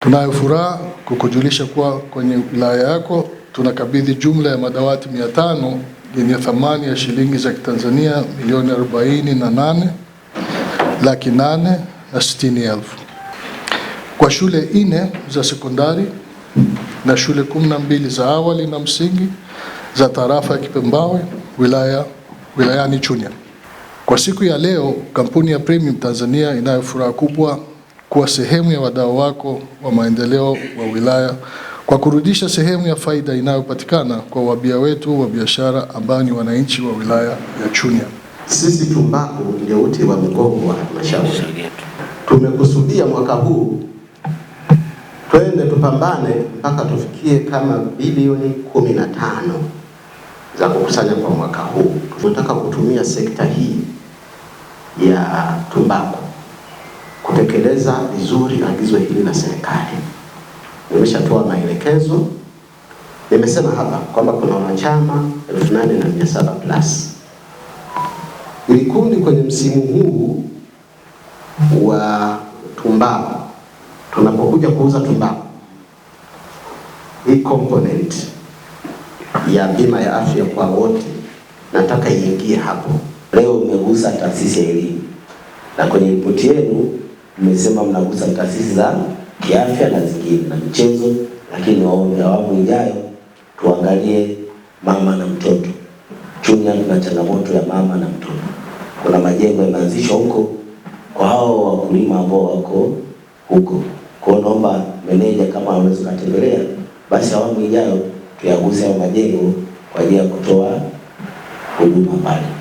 Tunayo furaha kukujulisha kuwa kwenye wilaya yako tunakabidhi jumla ya madawati 500 yenye thamani ya shilingi za Kitanzania milioni 48,860,000 kwa shule 4 za sekondari na shule 12 za awali na msingi za tarafa ya Kipembawe wilayani Chunya. Kwa siku ya leo, kampuni ya Premium Tanzania inayo furaha kubwa kuwa sehemu ya wadau wako wa maendeleo wa wilaya kwa kurudisha sehemu ya faida inayopatikana kwa wabia wetu wa biashara ambao ni wananchi wa wilaya ya Chunya. Sisi tumbaku ndio uti wa mgongo wa halmashauri. Tumekusudia mwaka huu twende tupambane mpaka tufikie kama bilioni 15 za kukusanya kwa mwaka huu. Tunataka kutumia sekta hii ya tumbaku kutekeleza vizuri agizo hili la serikali. Nimeshatoa maelekezo. Nimesema hapa kwamba kuna wanachama 8,700 plus. Ili kundi kwenye msimu huu wa tumbaku, tunapokuja kuuza tumbaku, hii component ya bima ya afya kwa wote nataka iingie hapo. Leo mmegusa taasisi ya elimu na kwenye ripoti yenu mmesema mnagusa taasisi za kiafya na zingine na michezo, lakini waombe awamu ijayo tuangalie mama na mtoto. Chunya tuna changamoto ya mama na mtoto. Kuna majengo yameanzishwa huko kwa hao wakulima ambao wako huko. Kwa naomba meneja kama anaweza kutembelea, basi awamu ijayo tuyaguse hayo majengo kwa ajili ya kutoa huduma pale.